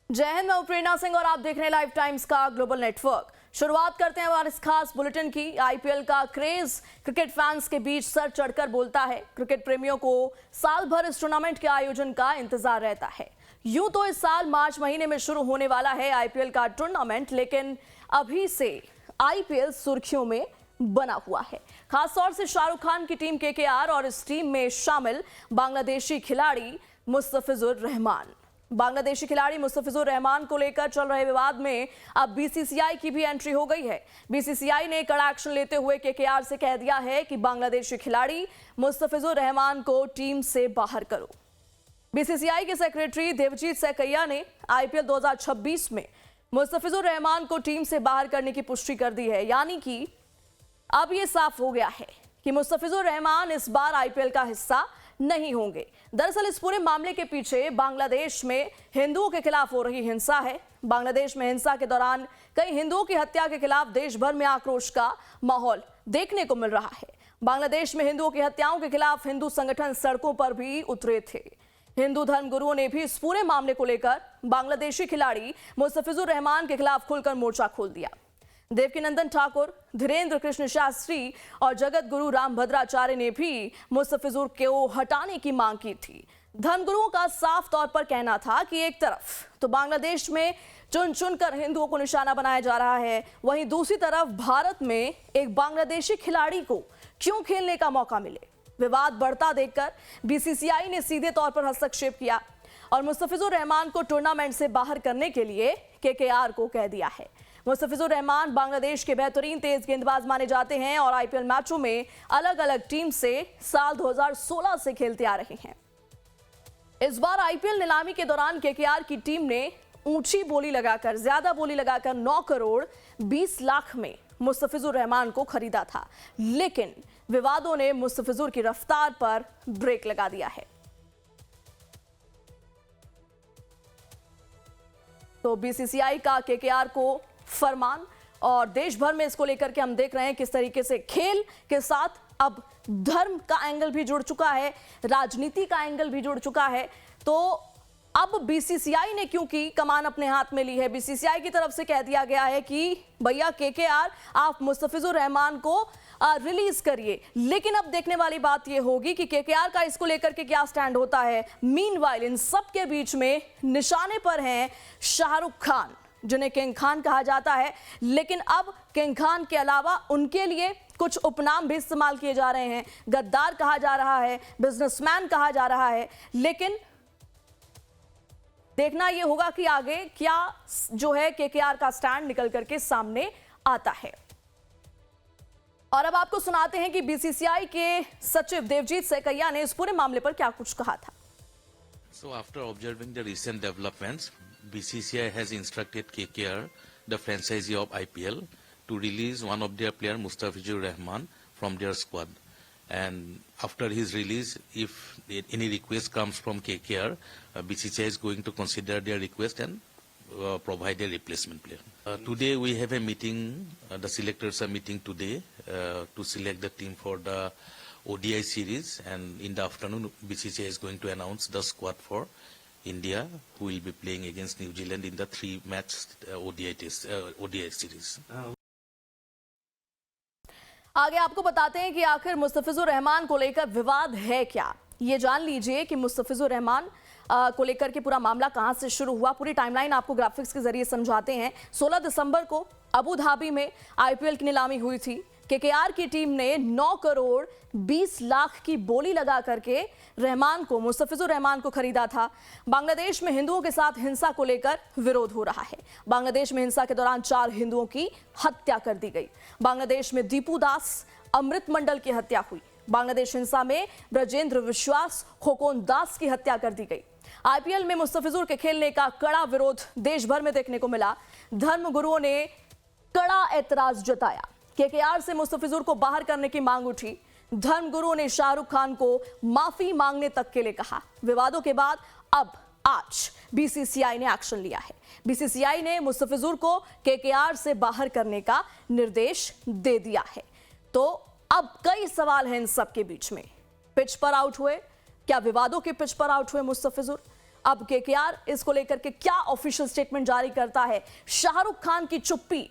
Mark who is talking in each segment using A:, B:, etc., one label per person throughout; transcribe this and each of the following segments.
A: जय हिंद, मैं प्रेरणा सिंह और आप देख रहे हैं लाइव टाइम्स का ग्लोबल नेटवर्क। शुरुआत करते हैं हमारे इस खास बुलेटिन की। आईपीएल का क्रेज क्रिकेट फैंस के बीच सर चढ़कर बोलता है। क्रिकेट प्रेमियों को साल भर इस टूर्नामेंट के आयोजन का इंतजार रहता है। यूं तो इस साल मार्च महीने में शुरू होने वाला है आईपीएल का टूर्नामेंट, लेकिन अभी से आईपीएल सुर्खियों में बना हुआ है। खासतौर से शाहरुख खान की टीम केकेआर और इस टीम में शामिल बांग्लादेशी खिलाड़ी मुस्तफिजुर रहमान। बांग्लादेशी खिलाड़ी मुस्तफिजुर रहमान को लेकर चल रहे विवाद में अब बीसीसीआई की भी एंट्री हो गई है। बीसीसीआई ने कड़ा एक्शन लेते हुए केकेआर से कह दिया है कि बांग्लादेशी खिलाड़ी मुस्तफिजुर रहमान को टीम से बाहर करो। बीसीसीआई के सेक्रेटरी देवजीत सकैया ने आईपीएल 2026 में मुस्तफिजुर रहमान को टीम से बाहर करने की पुष्टि कर दी है। यानी कि अब यह साफ हो गया है कि मुस्तफिजुर रहमान इस बार आईपीएल का हिस्सा नहीं होंगे। दरअसल इस पूरे मामले के पीछे बांग्लादेश में हिंदुओं के खिलाफ हो रही हिंसा है। बांग्लादेश में हिंसा के दौरान कई हिंदुओं की हत्या के खिलाफ देश भर में आक्रोश का माहौल देखने को मिल रहा है। बांग्लादेश में हिंदुओं की हत्याओं के खिलाफ हिंदू संगठन सड़कों पर भी उतरे थे। हिंदू धर्म गुरुओं ने भी इस पूरे मामले को लेकर बांग्लादेशी खिलाड़ी मुस्तफिजुर रहमान के खिलाफ खुलकर मोर्चा खोल दिया। देवकीनंदन ठाकुर, धीरेन्द्र कृष्ण शास्त्री और जगत गुरु रामभद्राचार्य ने भी मुस्तफिजुर को हटाने की मांग की थी। धर्मगुरुओं का साफ तौर पर कहना था कि एक तरफ तो बांग्लादेश में चुन चुनकर हिंदुओं को निशाना बनाया जा रहा है, वहीं दूसरी तरफ भारत में एक बांग्लादेशी खिलाड़ी को क्यों खेलने का मौका मिले। विवाद बढ़ता देखकर बीसीसीआई ने सीधे तौर पर हस्तक्षेप किया और मुस्तफिजुर रहमान को टूर्नामेंट से बाहर करने के लिए केकेआर को कह दिया है। मुस्तफिजुर रहमान बांग्लादेश के बेहतरीन तेज गेंदबाज माने जाते हैं और आईपीएल मैचों में अलग अलग टीम से साल 2016 से खेलते आ रहे हैं। इस बार आईपीएल नीलामी के दौरान केकेआर की टीम ने ऊंची बोली लगाकर, ज्यादा बोली लगाकर 9 करोड़ 20 लाख में मुस्तफिजुर रहमान को खरीदा था, लेकिन विवादों ने मुस्तफिजुर की रफ्तार पर ब्रेक लगा दिया है। तो बीसीसीआई का केकेआर को फरमान और देश भर में इसको लेकर के हम देख रहे हैं किस तरीके से खेल के साथ अब धर्म का एंगल भी जुड़ चुका है, राजनीति का एंगल भी जुड़ चुका है। तो अब बीसीसीआई ने क्योंकि कमान अपने हाथ में ली है, बीसीसीआई की तरफ से कह दिया गया है कि भैया केकेआर आप मुस्तफिजुर रहमान को रिलीज करिए। लेकिन अब देखने वाली बात यह होगी कि केकेआर का इसको लेकर के क्या स्टैंड होता है। मीनवाइल इन सब के बीच में निशाने पर हैं शाहरुख खान, जिन्हें किंग खान कहा जाता है, लेकिन अब किंग खान के अलावा उनके लिए कुछ उपनाम भी इस्तेमाल किए जा रहे हैं। गद्दार कहा जा रहा है, बिजनेसमैन कहा जा रहा है। लेकिन देखना यह होगा कि आगे क्या जो है केकेआर का स्टैंड निकल करके सामने आता है। और अब आपको सुनाते हैं कि बीसीसीआई के सचिव देवजीत सकैया ने इस पूरे मामले पर क्या कुछ कहा था।
B: So after observing the recent developments, BCCI has instructed KKR, the franchisee of IPL, to release one of their player, Mustafizur Rahman, from their squad. And after his release, if any request comes from KKR, BCCI is going to consider their request and provide a replacement player. Today we have a meeting, the selectors are meeting today to select the team for the ODI series, and in the afternoon BCCI is going to announce the squad for India, who will be playing against New Zealand in the 3-match ODI series.
A: आगे आपको बताते हैं कि आखिर मुस्तफिजुर रहमान को लेकर विवाद है क्या। ये जान लीजिए कि मुस्तफिजुर रहमान को लेकर के पूरा मामला कहां से शुरू हुआ। पूरी टाइमलाइन आपको ग्राफिक्स के जरिए समझाते हैं। 16 दिसंबर को अबू धाबी में आईपीएल की नीलामी हुई थी। केकेआर की टीम ने 9 करोड़ 20 लाख की बोली लगा करके रहमान को, मुस्तफिजुर रहमान को खरीदा था। बांग्लादेश में हिंदुओं के साथ हिंसा को लेकर विरोध हो रहा है। बांग्लादेश में हिंसा के दौरान 4 हिंदुओं की हत्या कर दी गई। बांग्लादेश में दीपू दास, अमृत मंडल की हत्या हुई। बांग्लादेश हिंसा में ब्रजेंद्र विश्वास, खोकोन दास की हत्या कर दी गई। आईपीएल में मुस्तफिजुर के खेलने का कड़ा विरोध देश भर में देखने को मिला। धर्म गुरुओं ने कड़ा एतराज जताया। केकेआर से मुस्तफिजुर को बाहर करने की मांग उठी। धर्मगुरुओं ने शाहरुख खान को माफी मांगने तक के लिए कहा। विवादों के बाद अब आज बीसीसीआई ने एक्शन लिया है। बीसीसीआई ने मुस्तफिजुर को केकेआर से बाहर करने का निर्देश दे दिया है। तो अब कई सवाल हैं इन सब के बीच में। पिच पर आउट हुए, क्या विवादों के पिच पर आउट हुए मुस्तफिजुर? अब केकेआर इसको लेकर के क्या ऑफिशियल स्टेटमेंट जारी करता है? शाहरुख खान की चुप्पी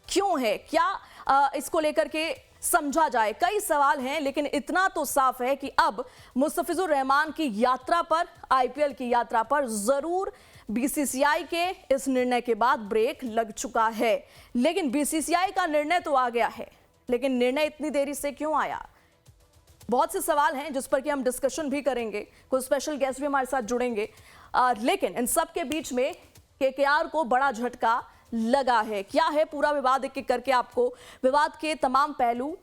A: क्यों है? क्या इसको लेकर के समझा जाए? कई सवाल हैं, लेकिन इतना तो साफ है कि अब मुस्तफिजुर रहमान की यात्रा पर, आईपीएल की यात्रा पर जरूर बीसीसीआई के इस निर्णय के बाद ब्रेक लग चुका है। लेकिन बीसीसीआई का निर्णय तो आ गया है, लेकिन निर्णय इतनी देरी से क्यों आया? बहुत से सवाल हैं जिस पर कि हम डिस्कशन भी करेंगे, कुछ स्पेशल गेस्ट भी हमारे साथ जुड़ेंगे। लेकिन इन सब के बीच में केकेआर को बड़ा झटका लगा है। क्या है पूरा विवाद, एक एक करके आपको विवाद के तमाम पहलू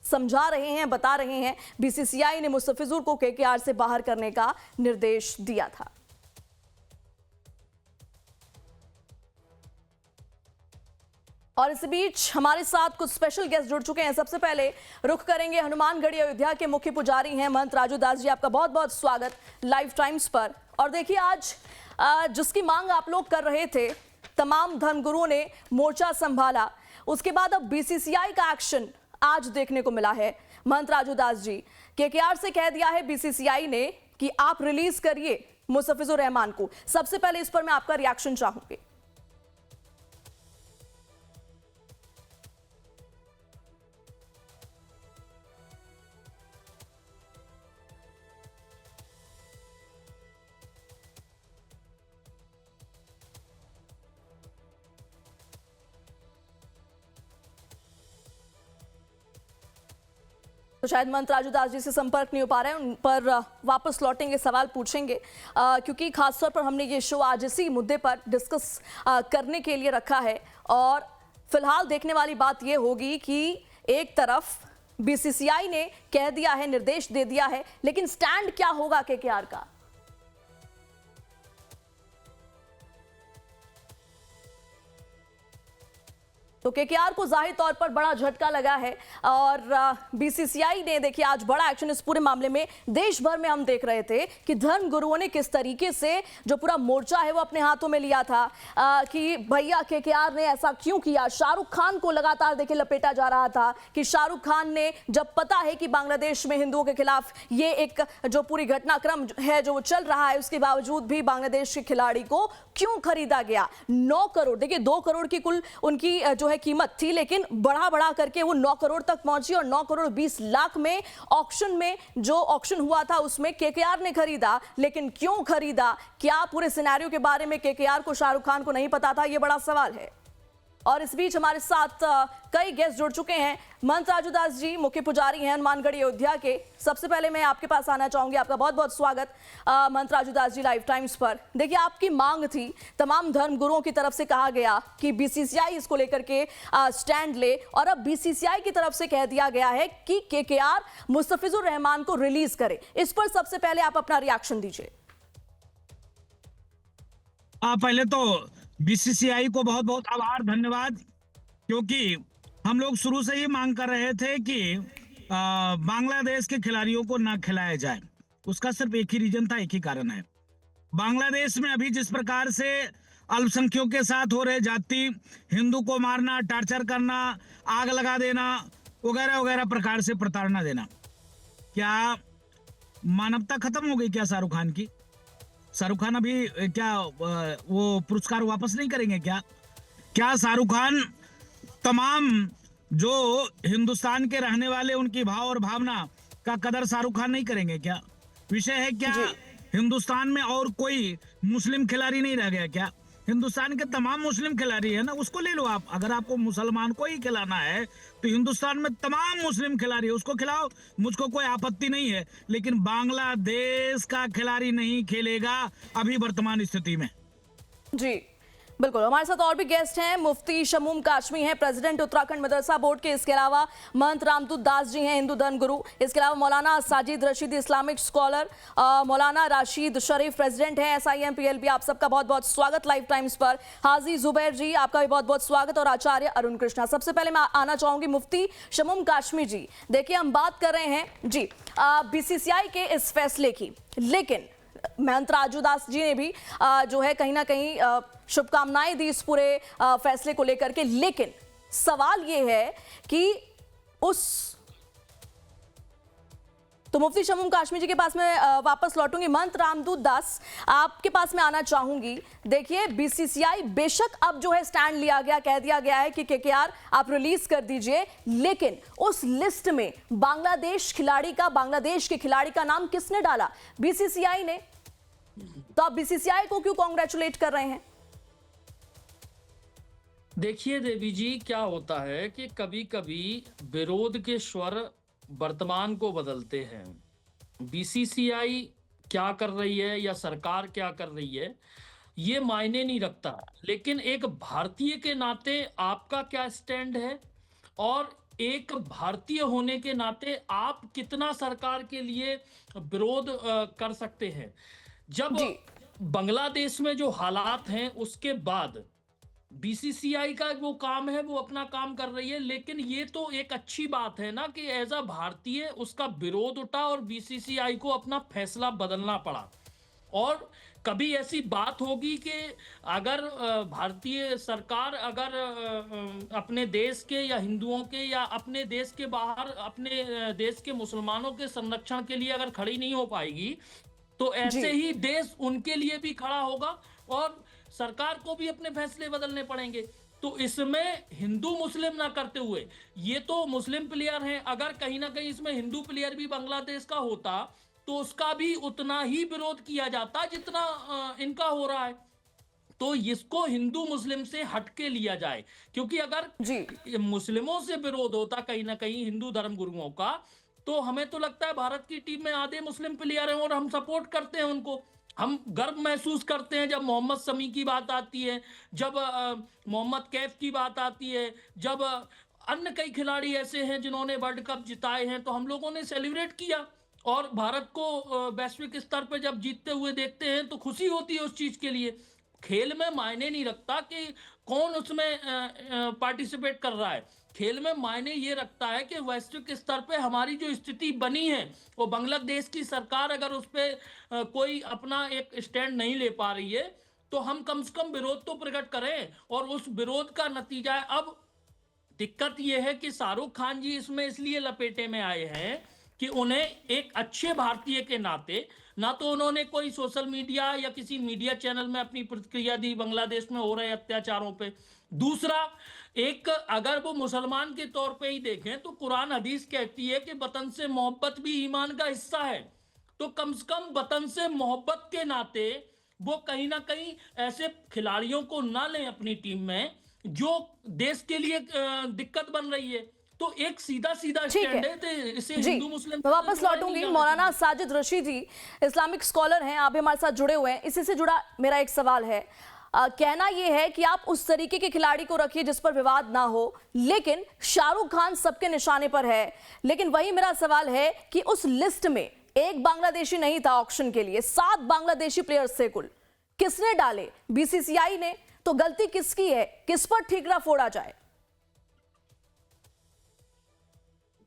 A: समझा रहे हैं, बता रहे हैं। बीसीसीआई ने मुस्तफिजुर को केकेआर से बाहर करने का निर्देश दिया था। और इस बीच हमारे साथ कुछ स्पेशल गेस्ट जुड़ चुके हैं। सबसे पहले रुख करेंगे हनुमानगढ़ी अयोध्या के मुख्य पुजारी हैं महंत राजू दास जी। आपका बहुत बहुत स्वागत लाइव टाइम्स पर। और देखिए, आज जिसकी मांग आप लोग कर रहे थे, तमाम धर्मगुरुओं ने मोर्चा संभाला, उसके बाद अब बीसीसीआई का एक्शन आज देखने को मिला है। महंत राजू दास जी, केकेआर से कह दिया है बीसीसीआई ने कि आप रिलीज करिए मुस्तफिजुर रहमान को। सबसे पहले इस पर मैं आपका रिएक्शन चाहूंगी। तो शायद महंत राजू दास जी से संपर्क नहीं हो पा रहे हैं, उन पर वापस लौटेंगे, सवाल पूछेंगे, क्योंकि खासतौर पर हमने ये शो आज इसी मुद्दे पर डिस्कस करने के लिए रखा है। और फिलहाल देखने वाली बात ये होगी कि एक तरफ बीसीसीआई ने कह दिया है, निर्देश दे दिया है, लेकिन स्टैंड क्या होगा केकेआर का? तो केकेआर को जाहिर तौर पर बड़ा झटका लगा है और बीसीसीआई ने, देखिए, आज बड़ा एक्शन इस पूरे मामले में देश भर में हम देख रहे थे कि धर्म गुरुओं ने किस तरीके से जो पूरा मोर्चा है वो अपने हाथों में लिया था कि भैया केकेआर ने ऐसा क्यों किया। शाहरुख खान को लगातार देखिए लपेटा जा रहा था कि शाहरुख खान ने, जब पता है कि बांग्लादेश में हिंदुओं के खिलाफ ये एक जो पूरी घटनाक्रम है जो चल रहा है, उसके बावजूद भी बांग्लादेश के खिलाड़ी को क्यों खरीदा गया। 9 करोड़, देखिए 2 करोड़ की कुल उनकी जो है कीमत थी, लेकिन बढ़ा करके वो 9 करोड़ तक पहुंची और 9 करोड़ 20 लाख में ऑक्शन में, जो ऑक्शन हुआ था उसमें केकेआर ने खरीदा। लेकिन क्यों खरीदा? क्या पूरे सिनेरियो के बारे में केकेआर को, शाहरुख खान को नहीं पता था? ये बड़ा सवाल है। और इस बीच हमारे साथ कई गेस्ट जुड़ चुके हैं। महंत राजू दास जी मुख्य पुजारी हैं हनुमानगढ़ी अयोध्या के। सबसे पहले मैं आपके पास आना चाहूंगी, आपका बहुत बहुत स्वागत महंत राजू दास जी लाइव टाइम्स पर। देखिए, आपकी मांग थी, तमाम धर्मगुरुओं की तरफ से कहा गया कि बीसीसीआई इसको लेकर के स्टैंड ले, और अब बीसीसीआई की तरफ से कह दिया गया है कि केकेआर मुस्तफिजुर रहमान को रिलीज करे। इस पर सबसे पहले आप अपना रिएक्शन दीजिए।
C: पहले तो बीसीसीआई को बहुत बहुत आभार, धन्यवाद, क्योंकि हम लोग शुरू से ही मांग कर रहे थे कि बांग्लादेश के खिलाड़ियों को ना खिलाया जाए। उसका सिर्फ एक ही रीजन था, एक ही कारण है। बांग्लादेश में अभी जिस प्रकार से अल्पसंख्यकों के साथ हो रहे जाति, हिंदू को मारना, टॉर्चर करना, आग लगा देना वगैरह वगैरह प्रकार से प्रताड़ना देना, क्या मानवता खत्म हो गई क्या शाहरुख खान की? शाहरुख खान अभी क्या वो पुरस्कार वापस नहीं करेंगे क्या? क्या शाहरुख खान तमाम जो हिंदुस्तान के रहने वाले, उनकी भाव और भावना का कदर शाहरुख खान नहीं करेंगे क्या? विषय है क्या हिंदुस्तान में और कोई मुस्लिम खिलाड़ी नहीं रह गया क्या? हिंदुस्तान के तमाम मुस्लिम खिलाड़ी है ना, उसको ले लो आप। अगर आपको मुसलमान को ही खिलाना है तो हिंदुस्तान में तमाम मुस्लिम खिलाड़ी है, उसको खिलाओ, मुझको कोई आपत्ति नहीं है। लेकिन बांग्लादेश का खिलाड़ी नहीं खेलेगा अभी वर्तमान स्थिति में।
A: जी बिल्कुल। हमारे साथ और भी गेस्ट हैं। मुफ्ती शमूम काशमी हैं, प्रेसिडेंट उत्तराखंड मदरसा बोर्ड के। इसके अलावा महंत रामदूत दास जी हैं, हिंदू धर्म गुरु। इसके अलावा मौलाना साजिद रशीद, इस्लामिक स्कॉलर। मौलाना राशिद शरीफ, प्रेसिडेंट हैं SIM PLP। आप सबका बहुत बहुत स्वागत लाइव टाइम्स पर। हाजी जुबैर जी, आपका भी बहुत बहुत स्वागत। और आचार्य अरुण कृष्णा। सबसे पहले मैं आना चाहूंगी मुफ्ती शमूम काशमी जी। देखिए, हम बात कर रहे हैं जी BCCI के इस फैसले की, लेकिन महंत राजू दास जी ने भी जो है कहीं ना कहीं शुभकामनाएं दी इस पूरे फैसले को लेकर के। लेकिन सवाल ये है कि उस तो मुफ्ती शम्मूम काश्मीर जी के पास में वापस लौटूंगी। महंत रामदूत दास, आपके पास में आना चाहूंगी। देखिए, बीसीसीआई बेशक अब जो है स्टैंड लिया गया, कह दिया गया है कि केकेआर आप रिलीज कर दीजिए, लेकिन उस लिस्ट में बांग्लादेश के खिलाड़ी का नाम किसने डाला? बीसीसीआई ने। तो आप बीसीसीआई को क्यों कांग्रेचुलेट कर रहे हैं?
D: देखिए देवी जी, क्या होता है कि कभी कभी विरोध के स्वर वर्तमान को बदलते हैं। बीसीसीआई क्या कर रही है या सरकार क्या कर रही है, ये मायने नहीं रखता, लेकिन एक भारतीय के नाते आपका क्या स्टैंड है और एक भारतीय होने के नाते आप कितना सरकार के लिए विरोध कर सकते हैं। जब
A: जी।
D: बांग्लादेश में जो हालात हैं उसके बाद बीसीसीआई का वो काम है, वो अपना काम कर रही है, लेकिन ये तो एक अच्छी बात है ना कि एज अ भारतीय उसका विरोध उठा और बीसीसीआई को अपना फैसला बदलना पड़ा। और कभी ऐसी बात होगी कि अगर भारतीय सरकार अगर अपने देश के या हिंदुओं के या अपने देश के बाहर अपने देश के मुसलमानों के संरक्षण के लिए अगर खड़ी नहीं हो पाएगी, तो ऐसे ही देश उनके लिए भी खड़ा होगा और सरकार को भी अपने फैसले बदलने पड़ेंगे। तो इसमें हिंदू मुस्लिम ना करते हुए, ये तो मुस्लिम प्लेयर हैं, अगर कहीं ना कहीं इसमें हिंदू प्लेयर भी बांग्लादेश का होता तो उसका भी उतना ही विरोध किया जाता जितना इनका हो रहा है। तो इसको हिंदू मुस्लिम से हटके लिया जाए, क्योंकि अगर मुस्लिमों से विरोध होता कहीं ना कहीं हिंदू धर्म गुरुओं का, तो हमें तो लगता है भारत की टीम में आधे मुस्लिम प्लेयर हैं और हम सपोर्ट करते हैं उनको। हम गर्व महसूस करते हैं जब मोहम्मद शमी की बात आती है, जब मोहम्मद कैफ की बात आती है, जब अन्य कई खिलाड़ी ऐसे हैं जिन्होंने वर्ल्ड कप जिताए हैं, तो हम लोगों ने सेलिब्रेट किया। और भारत को वैश्विक स्तर पर जब जीतते हुए देखते हैं तो खुशी होती है उस चीज के लिए। खेल में मायने नहीं रखता कि कौन उसमें पार्टिसिपेट कर रहा है, खेल में मायने ये रखता है कि वैश्विक स्तर पे हमारी जो स्थिति बनी है, वो बांग्लादेश की सरकार अगर उस पर कोई अपना एक स्टैंड नहीं ले पा रही है, तो हम कम से कम विरोध तो प्रकट करें। और उस विरोध का नतीजा है, अब दिक्कत यह है कि शाहरुख खान जी इसमें इसलिए लपेटे में आए हैं कि उन्हें एक अच्छे भारतीय के नाते, ना तो उन्होंने कोई सोशल मीडिया या किसी मीडिया चैनल में अपनी प्रतिक्रिया दी बांग्लादेश में हो रहे अत्याचारों पे। दूसरा, एक अगर वो मुसलमान के तौर पे ही देखें तो कुरान हदीस कहती है कि वतन से मोहब्बत भी ईमान का हिस्सा है। तो कम से कम वतन से मोहब्बत के नाते वो कहीं ना कहीं ऐसे खिलाड़ियों को ना लें अपनी टीम में जो देश के लिए दिक्कत बन रही है। तो एक सीधा स्टैंड है, तो इसे हिंदू मुस्लिम
A: मैं वापस लौटूंगी। मौलाना साजिद रशीदी इस्लामिक स्कॉलर हैं, आप भी हमारे साथ जुड़े हुए हैं। इसी से जुड़ा मेरा एक सवाल है, कहना यह है कि आप उस तरीके के खिलाड़ी को रखिए जिस पर विवाद ना हो, लेकिन शाहरुख खान सबके निशाने पर है। लेकिन वही मेरा सवाल है कि उस लिस्ट में एक बांग्लादेशी नहीं था ऑक्शन के लिए, 7 बांग्लादेशी प्लेयर्स थे कुल। किसने डाले? बीसीसीआई ने। तो गलती किसकी है? किस पर ठीकरा फोड़ा जाए?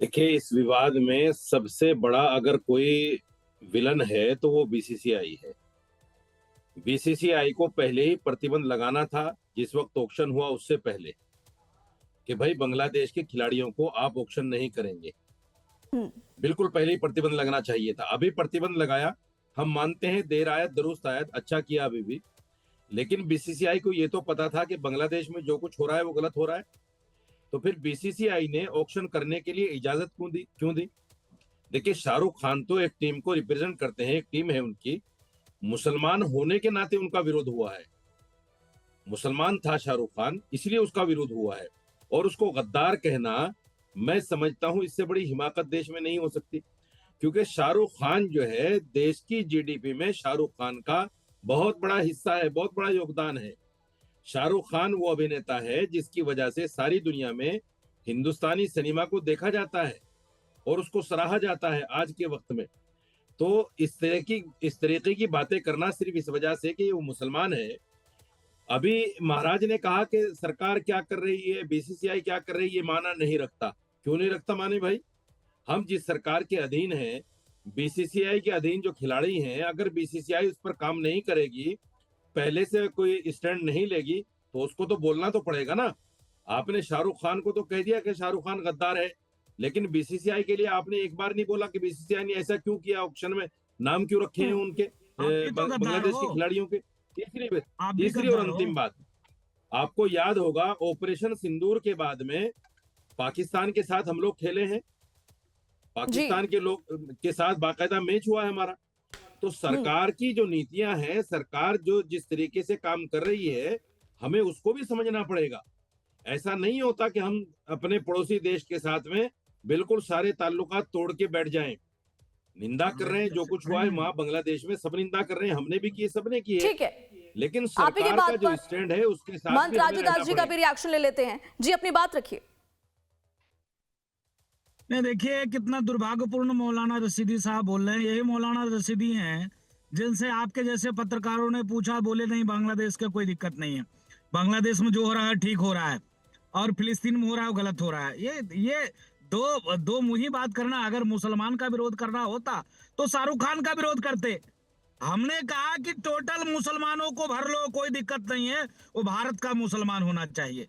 E: देखिए, इस विवाद में सबसे बड़ा अगर कोई विलन है तो वो बीसीसीआई है। बीसीसीआई को पहले ही प्रतिबंध लगाना था, जिस वक्त ऑक्शन हुआ उससे पहले, कि भाई बांग्लादेश के खिलाड़ियों को आप ऑक्शन नहीं करेंगे। बिल्कुल पहले ही प्रतिबंध लगना चाहिए था। अभी प्रतिबंध लगाया, हम मानते हैं देर आयत दुरुस्त आयत, अच्छा किया अभी भी। लेकिन बीसीसीआई को ये तो पता था कि बांग्लादेश में जो कुछ हो रहा है वो गलत हो रहा है, तो फिर बीसीसीआई ने ऑक्शन करने के लिए इजाजत क्यों दी? देखिए, शाहरुख खान तो एक टीम को रिप्रेजेंट करते हैं, एक टीम है उनकी। मुसलमान होने के नाते उनका विरोध हुआ है, मुसलमान था शाहरुख खान, इसलिए उसका विरोध हुआ है। और उसको गद्दार कहना, मैं समझता हूं इससे बड़ी हिमाकत देश में नहीं हो सकती, क्योंकि शाहरुख खान जो है, देश की जीडीपी में शाहरुख खान का बहुत बड़ा हिस्सा है, बहुत बड़ा योगदान है। शाहरुख खान वो अभिनेता है जिसकी वजह से सारी दुनिया में हिंदुस्तानी सिनेमा को देखा जाता है और उसको सराहा जाता है आज के वक्त में। तो इस तरीके की बातें करना सिर्फ इस वजह से कि वो मुसलमान है। अभी महाराज ने कहा कि सरकार क्या कर रही है, बीसीसीआई क्या कर रही है, ये माना नहीं रखता। क्यों नहीं रखता माने भाई? हम जिस सरकार के अधीन हैं, बीसीसीआई के अधीन जो खिलाड़ी हैं, अगर बीसीसीआई उस पर काम नहीं करेगी, पहले से कोई स्टैंड नहीं लेगी, तो उसको तो बोलना तो पड़ेगा ना। आपने शाहरुख खान को तो कह दिया कि शाहरुख खान गद्दार है, लेकिन बीसीसीआई के लिए आपने एक बार नहीं बोला कि बीसीसीआई ने ऐसा क्यों किया, ऑक्शन में नाम क्यों रखे हैं उनके
C: आप भी तो गद्दार
E: बांग्लादेश के
C: हो।
E: खिलाड़ियों के।
C: आप भी
E: तीसरी और
C: गद्दार हो।
E: अंतिम बात, आपको याद होगा ऑपरेशन सिंदूर के बाद में पाकिस्तान के साथ हम लोग खेले हैं, पाकिस्तान के लोग के साथ बाकायदा मैच हुआ है हमारा। तो सरकार की जो नीतियां हैं, सरकार जो जिस तरीके से काम कर रही है, हमें उसको भी समझना पड़ेगा। ऐसा नहीं होता कि हम अपने पड़ोसी देश के साथ में बिल्कुल सारे ताल्लुकात तोड़ के बैठ जाएं। निंदा कर रहे हैं, जो कुछ हुआ है वहां बांग्लादेश में सब निंदा कर रहे हैं, हमने भी की, सबने की है।
A: ठीक है,
E: लेकिन
A: आप ही की
E: सरकार
A: बात
E: का जो
A: पर
E: स्टैंड है उसके साथ
A: महंत
E: भी हमें
A: राजू
E: रहना
A: दास जी का भी
E: पड़ेगा।
A: रिएक्शन ले लेते हैं। जी, अपनी बात रखिए।
C: नहीं, देखिए कितना दुर्भाग्यपूर्ण मौलाना रशीदी साहब बोल रहे हैं। यही मौलाना रशीदी हैं जिनसे आपके जैसे पत्रकारों ने पूछा, बोले नहीं बांग्लादेश का कोई दिक्कत नहीं है, बांग्लादेश में जो हो रहा है ठीक हो रहा है, और फिलिस्तीन में हो रहा है वो गलत हो रहा है। ये दो मुंही बात करना। अगर मुसलमान का विरोध करना होता तो शाहरुख खान का विरोध करते। हमने कहा कि टोटल मुसलमानों को भर लो, कोई दिक्कत नहीं है, वो भारत का मुसलमान होना चाहिए,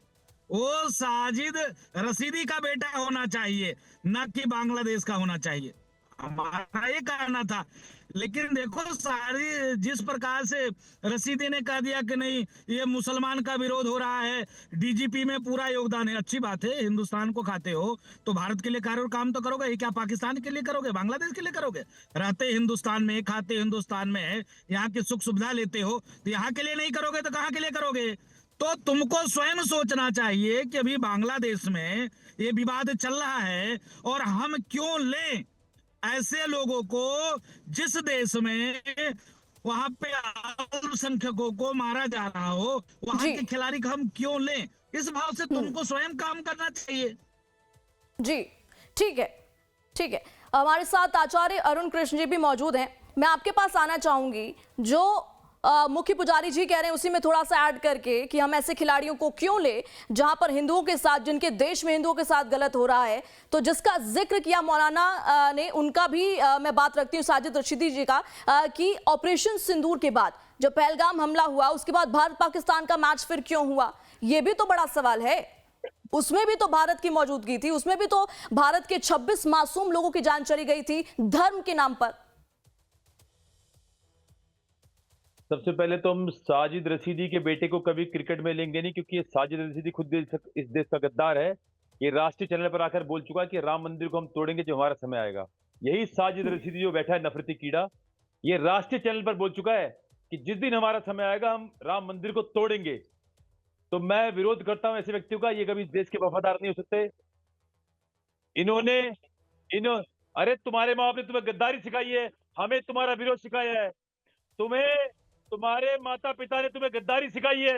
C: वो साजिद रशीदी का बेटा होना चाहिए, न कि बांग्लादेश का होना चाहिए, हमारा ये कहना था। लेकिन देखो सारी जिस प्रकार से रशीदी ने कह दिया कि नहीं ये मुसलमान का विरोध हो रहा है, डीजीपी में पूरा योगदान है। अच्छी बात है, हिंदुस्तान को खाते हो तो भारत के लिए काम तो करोगे ही। क्या पाकिस्तान के लिए करोगे, बांग्लादेश के लिए करोगे? रहते हिंदुस्तान में, खाते हिंदुस्तान में, यहाँ की सुख सुविधा लेते हो, तो यहाँ के लिए नहीं करोगे तो कहाँ के लिए करोगे? तो तुमको स्वयं सोचना चाहिए कि अभी बांग्लादेश में ये विवाद चल रहा है और हम क्यों लें ऐसे लोगों को जिस देश में वहां पे अल्पसंख्यकों को मारा जा रहा हो, वहां के खिलाड़ी को हम क्यों लें? इस भाव से तुमको स्वयं काम करना चाहिए।
A: जी, ठीक है, ठीक है। हमारे साथ आचार्य अरुण कृष्ण जी भी मौजूद हैं। मैं आपके पास आना चाहूंगी। जो मुख्य पुजारी जी कह रहे हैं उसी में थोड़ा सा ऐड करके कि हम ऐसे खिलाड़ियों को क्यों ले जहां पर हिंदुओं के साथ, जिनके देश में हिंदुओं के साथ गलत हो रहा है। तो जिसका जिक्र किया मौलाना ने, उनका भी मैं बात रखती हूँ, साजिद रशीदी जी का, कि ऑपरेशन सिंदूर के बाद जब पहलगाम हमला हुआ उसके बाद भारत पाकिस्तान का मैच फिर क्यों हुआ, ये भी तो बड़ा सवाल है। उसमें भी तो भारत की मौजूदगी थी, उसमें भी तो भारत के 26 मासूम लोगों की जान चली गई थी धर्म के नाम पर।
F: सबसे पहले तो हम साजिद रशीदी के बेटे को कभी क्रिकेट में लेंगे नहीं, क्योंकि ये साजिद रशीदी खुद इस देश का गद्दार है। ये राष्ट्रीय चैनल पर आकर बोल चुका है कि राम मंदिर को हम तोड़ेंगे जो हमारा समय आएगा। यही साजिद रशीदी जो बैठा है नफरती कीड़ा, ये राष्ट्रीय चैनल पर बोल चुका है कि जिस दिन हमारा समय आएगा हम राम मंदिर को तोड़ेंगे। तो मैं विरोध करता हूं ऐसे व्यक्तियों का, ये कभी देश के वफादार नहीं हो सकते। अरे तुम्हारे माँ बाप ने तुम्हें गद्दारी सिखाई है, हमें तुम्हारा विरोध सिखाया है। तुम्हारे माता पिता ने तुम्हें गद्दारी सिखाई है,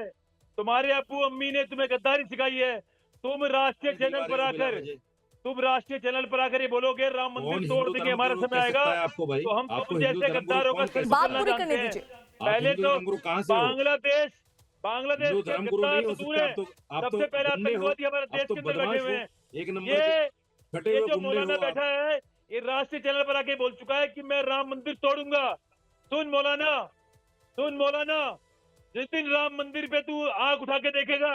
F: तुम्हारे अब्बू अम्मी ने तुम्हें गद्दारी सिखाई है। तुम राष्ट्रीय चैनल पर आकर ये बोलोगे राम मंदिर तोड़ देंगे हमारा समय आएगा, तो हम तुम जैसे गद्दारों का
A: बात पूरी करने दीजिए।
F: पहले तो बांग्लादेश के गद्दार तो दूर है, सबसे पहले आतंकवादी हमारे देश के अंदर बैठे हुए हैं। ये जो मौलाना बैठा है ये राष्ट्रीय चैनल पर आके बोल चुका है कि मैं राम मंदिर तोड़ूंगा। सुन मौलाना, जिस दिन राम मंदिर पे तू आग उठा के देखेगा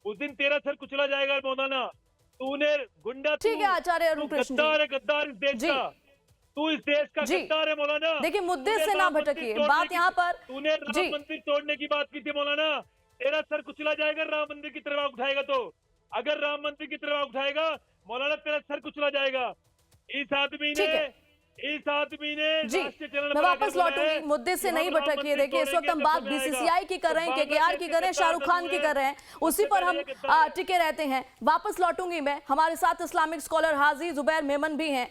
F: उस दिन तेरा सर कुचला जाएगा मौलाना। तूने गुंडा,
A: ठीक है आचार्य अरुण कृष्ण जी,
F: गद्दार इस देश का, तू इस देश का गद्दार है मौलाना।
A: देखिए मुद्दे से ना भटकिए, बात यहाँ पर,
F: तूने राम मंदिर तोड़ने की बात की थी मौलाना, तेरा सर कुचला जाएगा राम मंदिर की तरफ आग उठाएगा। तो अगर राम मंदिर की तरफ आग उठाएगा मौलाना तेरा सर कुचला जाएगा। इस आदमी ने
A: जी, मैं वापस लौटूंगी, मुद्दे से नहीं भटकिए। देखिए इस वक्त हम बात बीसीसीआई की कर रहे हैं, केकेआर की कर रहे हैं, शाहरुख खान की कर रहे हैं, उसी पर हम टिके रहते हैं। वापस लौटूंगी मैं। हमारे साथ इस्लामिक स्कॉलर हाजी जुबैर मेमन भी हैं।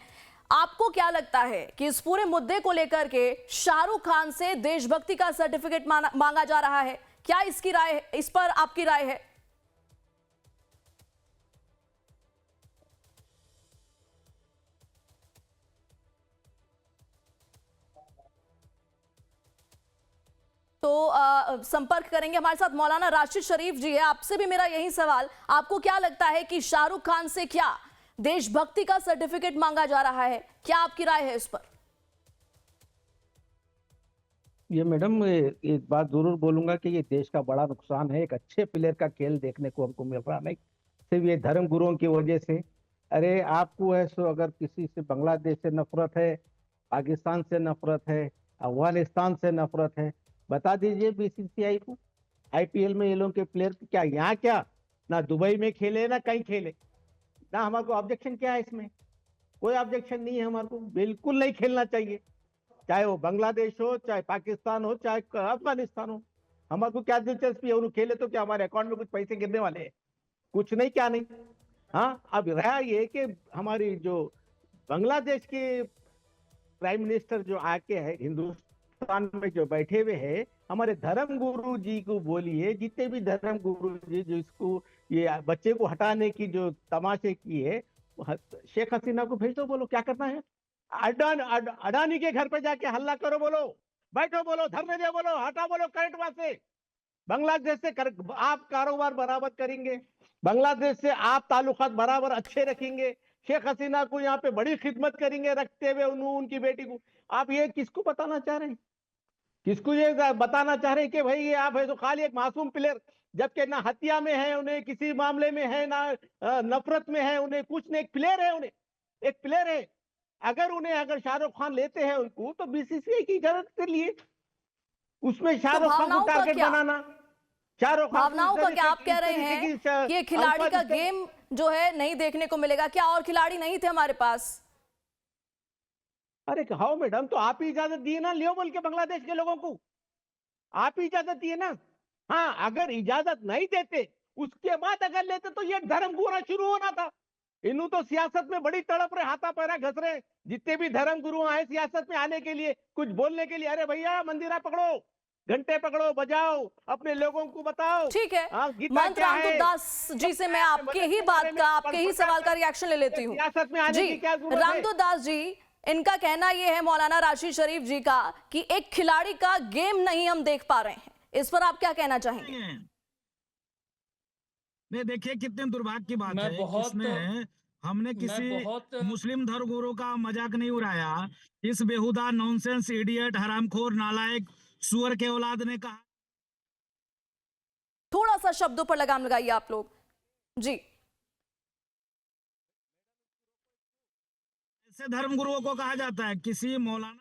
A: आपको क्या लगता है कि इस पूरे मुद्दे को लेकर के शाहरुख खान से देशभक्ति का सर्टिफिकेट मांगा जा रहा है? क्या इसकी राय है, इस पर आपकी राय है? तो संपर्क करेंगे। हमारे साथ मौलाना राशिद शरीफ जी है। आपसे भी मेरा यही सवाल, आपको क्या लगता है कि शाहरुख खान से क्या देशभक्ति का सर्टिफिकेट मांगा जा रहा है? क्या आपकी राय है इस पर?
G: ये मैडम एक बात जरूर बोलूंगा कि ये देश का बड़ा नुकसान है। एक अच्छे प्लेयर का खेल देखने को हमको मिल रहा नहीं, सिर्फ ये धर्म गुरुओं की वजह से अरे आपको है सो अगर किसी से बांग्लादेश से नफरत है, पाकिस्तान से नफरत है, अफगानिस्तान से नफरत है, बता दीजिए बीसीसीआई को। आईपीएल में ये लोग के प्लेयर क्या यहाँ क्या ना दुबई में खेले ना कहीं खेले, ना हमारे को ऑब्जेक्शन क्या है इसमें? कोई ऑब्जेक्शन नहीं है हमारे को, बिल्कुल नहीं खेलना चाहिए, चाहे वो बांग्लादेश हो, चाहे पाकिस्तान हो, चाहे अफगानिस्तान हो। हमारे को क्या दिलचस्पी है उन्हें खेले तो क्या हमारे अकाउंट में कुछ पैसे गिरने वाले हैं? कुछ नहीं, क्या नहीं। हाँ, अब रहा ये कि हमारी जो बांग्लादेश के प्राइम मिनिस्टर जो आके है हिंदुस्तान में जो बैठे हुए हैं, हमारे धर्म गुरु जी को बोलिए, जितने भी धर्म गुरु जी जो इसको ये बच्चे को हटाने की जो तमाशे की है, शेख हसीना को भेज दो, बोलो क्या करना है। अडानी के घर पे जाके हल्ला करो, बोलो बैठो, बोलो धरने दे, बोलो हटा, बोलो करंट वहां से। बांग्लादेश से आप कारोबार बराबर करेंगे, बांग्लादेश से आप ताल्लुकात बराबर अच्छे रखेंगे, शेख हसीना को यहाँ पे बड़ी खिदमत करेंगे रखते हुए उनकी बेटी को। आप ये किसको बताना चाह रहे हैं? किसको ये बताना चाह रहे हैं कि भाई ये आप है तो खाली एक मासूम प्लेयर, जबकि ना हत्या में है, उन्हें किसी मामले में है, ना नफरत में है, उन्हें कुछ नहीं, एक प्लेयर है, उन्हें एक प्लेयर है। अगर शाहरुख खान लेते हैं उनको तो बीसीसीआई की इजाजत के लिए उसमें शाहरुख खान को टारगेट बनाना, शाहरुख खान
A: भावनाओं का क्या आप कह रहे हैं कि ये खिलाड़ी का गेम जो है नहीं देखने को मिलेगा? क्या और खिलाड़ी नहीं थे हमारे पास?
G: अरे हाँ मैडम, तो आप ही इजाजत दिए ना, लियो बोल के बांग्लादेश के लोगों को आप ही इजाजत दिए ना। हाँ, अगर इजाजत नहीं देते उसके बाद अगर लेते तो ये धर्म गुरु शुरू होना था। इन्हों तो सियासत में बड़ी तड़प रहे, हाथा पैरा घस रहे, जितने भी धर्म गुरु आए सियासत में आने के लिए, कुछ बोलने के लिए। अरे भैया मंदिरा पकड़ो, घंटे पकड़ो, बजाओ, अपने लोगों को बताओ।
A: ठीक है, महंत रामदूत दास जी से मैं आपके ही बात का, आपके ही सवाल का रिएक्शन ले लेती हूँ।
G: सियासत में आने की क्या जरूरत है?
A: रामदूत दास जी, इनका कहना यह है मौलाना राशिद शरीफ जी का कि एक खिलाड़ी का गेम नहीं हम देख पा रहे हैं, इस पर आप क्या कहना चाहेंगे?
C: नहीं, देखिए कितने दुर्भाग्य की बात है, हमने किसी मुस्लिम धर्मगुरु का मजाक नहीं उड़ाया। इस बेहुदा नॉनसेंस इडियट हरामखोर नालायक सुअर के औलाद ने कहा।
A: थोड़ा सा शब्दों पर लगाम लगाइए आप लोग जी।
C: ऐसे धर्मगुरुओं को कहा जाता है किसी मौलाना।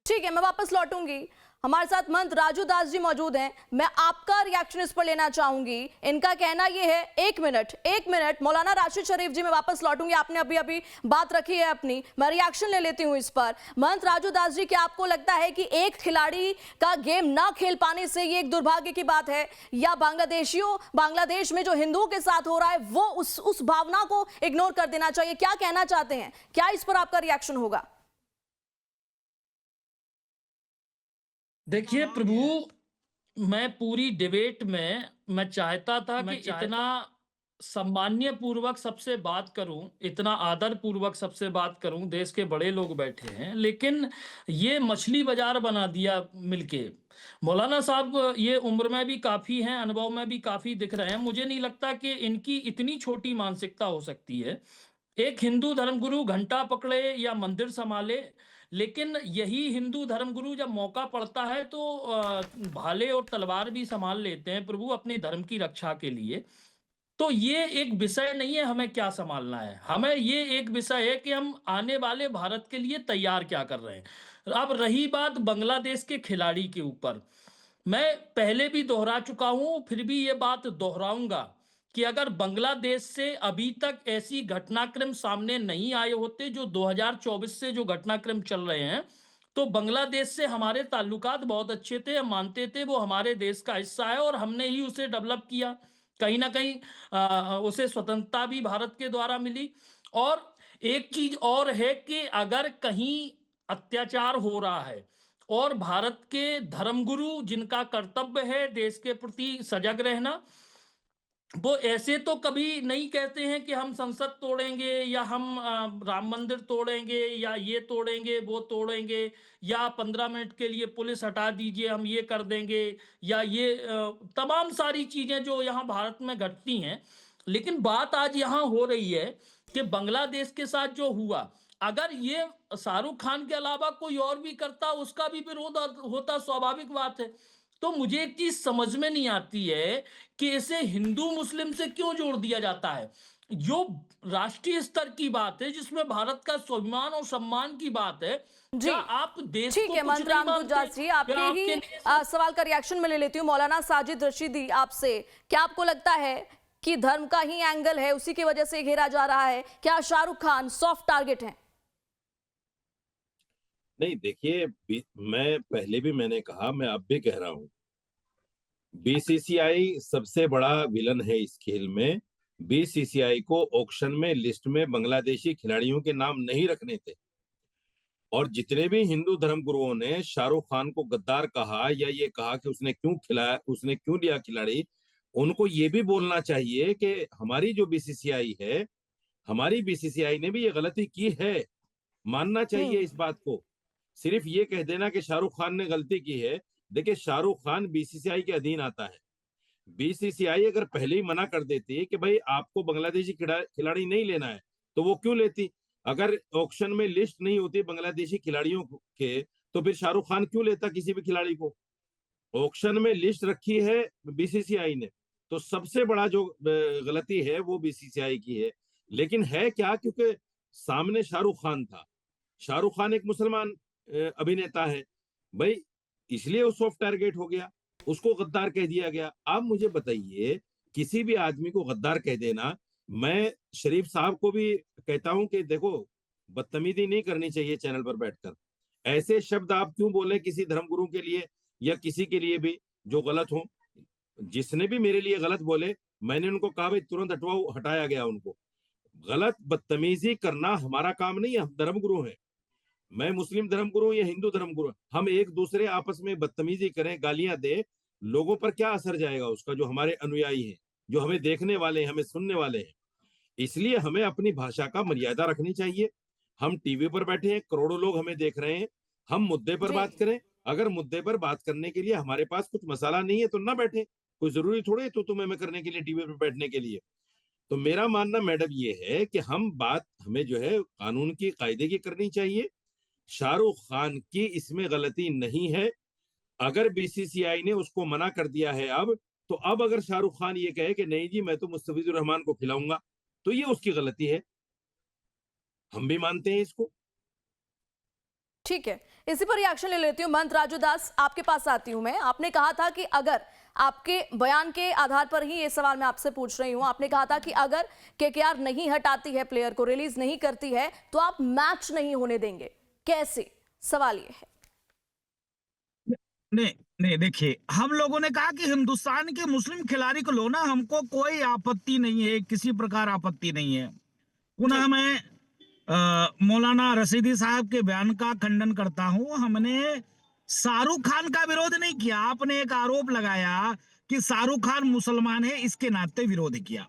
A: ठीक है, मैं वापस लौटूंगी। हमारे साथ महंत राजू दास जी मौजूद हैं, मैं आपका रिएक्शन इस पर लेना चाहूंगी। इनका कहना यह है, एक मिनट मौलाना राशिद शरीफ जी, मैं वापस लौटूंगी, आपने अभी अभी बात रखी है अपनी, मैं रिएक्शन ले लेती हूं इस पर। महंत राजू दास जी, क्या आपको लगता है कि एक खिलाड़ी का गेम ना खेल पाने से ये एक दुर्भाग्य की बात है, या बांग्लादेश में जो हिंदुओं के साथ हो रहा है वो उस भावना को इग्नोर कर देना चाहिए? क्या कहना चाहते हैं, क्या इस पर आपका रिएक्शन होगा?
D: देखिए प्रभु, मैं पूरी डिबेट में मैं चाहता था कि इतना सम्मान्य पूर्वक सबसे बात करूं, इतना आदर पूर्वक सबसे बात करूं, देश के बड़े लोग बैठे हैं, लेकिन ये मछली बाजार बना दिया मिलके। मौलाना साहब ये उम्र में भी काफी हैं, अनुभव में भी काफी दिख रहे हैं, मुझे नहीं लगता कि इनकी इतनी छोटी मानसिकता हो सकती है। एक हिंदू धर्मगुरु घंटा पकड़े या मंदिर संभाले, लेकिन यही हिंदू धर्मगुरु जब मौका पड़ता है तो भाले और तलवार भी संभाल लेते हैं प्रभु अपने धर्म की रक्षा के लिए। तो ये एक विषय नहीं है हमें क्या संभालना है, हमें ये एक विषय है कि हम आने वाले भारत के लिए तैयार क्या कर रहे हैं। अब रही बात बांग्लादेश के खिलाड़ी के ऊपर, मैं पहले भी दोहरा चुका हूं, फिर भी ये बात दोहराऊंगा कि अगर बांग्लादेश से अभी तक ऐसी घटनाक्रम सामने नहीं आए होते जो 2024 से जो घटनाक्रम चल रहे हैं, तो बांग्लादेश से हमारे ताल्लुकात बहुत अच्छे थे, हम मानते थे वो हमारे देश का हिस्सा है और हमने ही उसे डेवलप किया। कहीं ना कहीं उसे स्वतंत्रता भी भारत के द्वारा मिली। और एक चीज और है कि अगर कहीं अत्याचार हो रहा है और भारत के धर्मगुरु जिनका कर्तव्य है देश के प्रति सजग रहना, वो ऐसे तो कभी नहीं कहते हैं कि हम संसद तोड़ेंगे या हम राम मंदिर तोड़ेंगे या ये तोड़ेंगे वो तोड़ेंगे या 15 मिनट के लिए पुलिस हटा दीजिए हम ये कर देंगे, या ये तमाम सारी चीजें जो यहाँ भारत में घटती हैं। लेकिन बात आज यहाँ हो रही है कि बांग्लादेश के साथ जो हुआ, अगर ये शाहरुख खान के अलावा कोई और भी करता उसका भी विरोध होता, स्वाभाविक बात है। तो मुझे एक चीज समझ में नहीं आती है कि इसे हिंदू मुस्लिम से क्यों जोड़ दिया जाता है। जो राष्ट्रीय स्तर की बात है, जिसमें भारत का स्वाभिमान और सम्मान की बात है,
A: जी
D: क्या आप देश
A: ठीक
D: को
A: है
D: कुछ नहीं
A: मंतराम
D: मानते?
A: दुजास जी, आपके
D: क्या
A: ही
D: आपके
A: सवाल का रिएक्शन में ले लेती हूँ। मौलाना साजिद रशीदी, आपसे क्या आपको लगता है कि धर्म का ही एंगल है, उसी की वजह से घेरा जा रहा है? क्या शाहरुख खान सॉफ्ट टारगेट हैं?
E: नहीं, देखिए, मैं पहले भी मैंने कहा, मैं अब भी कह रहा हूं, बीसीसीआई सबसे बड़ा विलन है इस खेल में। बीसीसीआई को ऑक्शन में लिस्ट में बांग्लादेशी खिलाड़ियों के नाम नहीं रखने थे। और जितने भी हिंदू धर्मगुरुओं ने शाहरुख खान को गद्दार कहा या ये कहा कि उसने क्यों खिलाया, उसने क्यों लिया खिलाड़ी, उनको ये भी बोलना चाहिए कि हमारी जो बीसीसीआई है, हमारी बीसीसीआई ने भी ये गलती की है। मानना चाहिए इस बात को। सिर्फ ये कह देना कि शाहरुख खान ने गलती की है, देखिए, शाहरुख खान बीसीसीआई के अधीन आता है। बीसीसीआई अगर पहले ही मना कर देती कि भाई आपको बांग्लादेशी खिलाड़ी नहीं लेना है, तो वो क्यों लेती? अगर ऑक्शन में लिस्ट नहीं होती बांग्लादेशी खिलाड़ियों के, तो फिर शाहरुख खान क्यों लेता किसी भी खिलाड़ी को? ऑक्शन में लिस्ट रखी है बीसीसीआई ने, तो सबसे बड़ा जो गलती है वो बीसीसीआई की है। लेकिन है क्या, क्योंकि सामने शाहरुख खान था, शाहरुख खान एक मुसलमान अभिनेता है भाई, इसलिए वो सॉफ्ट टारगेट हो गया, उसको गद्दार कह दिया गया। आप मुझे बताइए, किसी भी आदमी को गद्दार कह देना, मैं शरीफ साहब को भी कहता हूं कि देखो, बदतमीजी नहीं करनी चाहिए चैनल पर बैठकर। ऐसे शब्द आप क्यों बोले किसी धर्मगुरु के लिए या किसी के लिए भी जो गलत हो? जिसने भी मेरे लिए गलत बोले, मैंने उनको कहा भाई तुरंत हटवाओ, हटाया गया उनको। गलत बदतमीजी करना हमारा काम नहीं है, हम धर्मगुरु हैं। मैं मुस्लिम धर्मगुरु या हिंदू धर्मगुरु, हम एक दूसरे आपस में बदतमीजी करें, गालियां दे, लोगों पर क्या असर जाएगा उसका? जो हमारे अनुयायी हैं, जो हमें देखने वाले हैं, हमें सुनने वाले हैं। इसलिए हमें अपनी भाषा का मर्यादा रखनी चाहिए। हम टीवी पर बैठे हैं, करोड़ों लोग हमें देख रहे हैं, हम मुद्दे पर बात करें। अगर मुद्दे पर बात करने के लिए हमारे पास कुछ मसाला नहीं है तो ना बैठे, कोई जरूरी थोड़ी है तो तुम्हें करने के लिए टीवी पर बैठने के लिए। तो मेरा मानना मैडम ये है कि हमें जो है कानून की, कायदे की करनी चाहिए। शाहरुख खान की इसमें गलती नहीं है। अगर बीसीसीआई ने उसको मना कर दिया है तो अब अगर शाहरुख खान ये कहे कि नहीं जी मैं तो मुस्तफिजुर रहमान को खिलाऊंगा, तो ये उसकी गलती है, हम भी मानते हैं इसको।
A: ठीक है, इसी पर रिएक्शन ले लेती हूँ। मंत राजू दास, आपके पास आती हूं मैं। आपने कहा था कि अगर, आपके बयान के आधार पर ही ये सवाल मैं आपसे पूछ रही हूं, आपने कहा था कि अगर केकेआर नहीं हटाती है प्लेयर को, रिलीज नहीं करती है, तो आप मैच नहीं होने देंगे। कैसे? सवाल ये है।
C: नहीं, देखिए, हम लोगों ने कहा कि हिंदुस्तान के मुस्लिम खिलाड़ी को लो ना, हमको कोई आपत्ति नहीं है, किसी प्रकार आपत्ति नहीं है। पुनः मैं मौलाना रशीदी साहब के बयान का खंडन करता हूं। हमने शाहरुख खान का विरोध नहीं किया। आपने एक आरोप लगाया कि शाहरुख खान मुसलमान है, इसके नाते विरोध किया।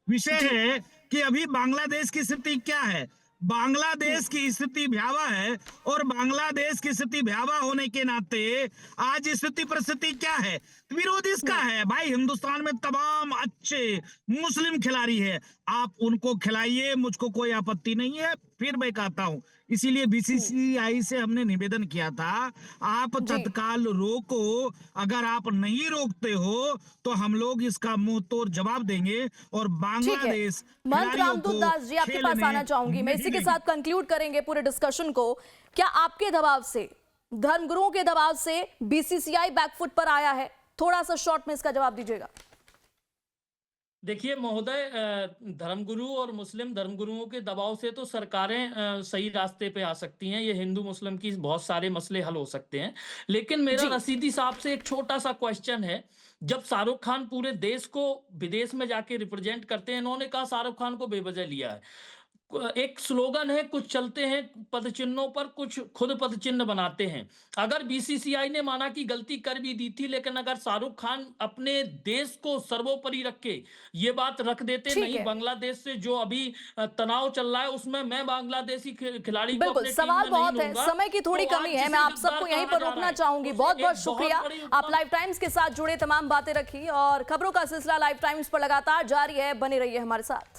C: विषय है कि अभी बांग्लादेश की स्थिति क्या है। बांग्लादेश की स्थिति भयावह है, और बांग्लादेश की स्थिति भयावह होने के नाते आज स्थिति परिस्थिति क्या है, विरोध इसका है। भाई, हिंदुस्तान में तमाम अच्छे मुस्लिम खिलाड़ी है, आप उनको खिलाइए, मुझको कोई आपत्ति नहीं है। फिर मैं कहता हूं, इसीलिए बीसीसीआई से हमने निवेदन किया था, आप तत्काल रोको। अगर आप नहीं रोकते हो तो हम लोग इसका मुंह तोड़ जवाब देंगे और बांग्लादेश
A: मंतराम दुदास जी, आपके पास आना चाहूंगी मैं। इसी के साथ कंक्लूड करेंगे पूरे डिस्कशन को। क्या आपके दबाव से, धर्मगुरुओं के दबाव से बीसीसीआई बैकफुट पर आया है? थोड़ा सा शॉर्ट में इसका जवाब दीजिएगा।
D: देखिए महोदय, धर्मगुरु और मुस्लिम धर्मगुरुओं के दबाव से तो सरकारें सही रास्ते पे आ सकती हैं, ये हिंदू मुस्लिम की बहुत सारे मसले हल हो सकते हैं। लेकिन मेरा रशीदी साहब से एक छोटा सा क्वेश्चन है। जब शाहरुख खान पूरे देश को विदेश में जाके रिप्रेजेंट करते हैं, इन्होंने कहा शाहरुख खान को बेवजह लिया है। एक स्लोगन है, कुछ चलते हैं पद चिन्हों पर, कुछ खुद पद चिन्ह बनाते हैं। अगर बीसीसीआई ने माना कि गलती कर भी दी थी, लेकिन अगर शाहरुख खान अपने देश को सर्वोपरि रख के ये बात रख देते, नहीं बांग्लादेश से जो अभी तनाव चल रहा है उसमें मैं बांग्लादेशी खिलाड़ी को अपने टीम में नहीं लूंगा।
A: बहुत है, समय की थोड़ी कमी है, मैं आप सबको यहीं पर रोकना चाहूंगी। बहुत बहुत शुक्रिया, आप लाइव टाइम्स के साथ जुड़े, तमाम बातें रखी, और खबरों का सिलसिला लाइव टाइम्स पर लगातार जारी है। बने रहिए हमारे साथ।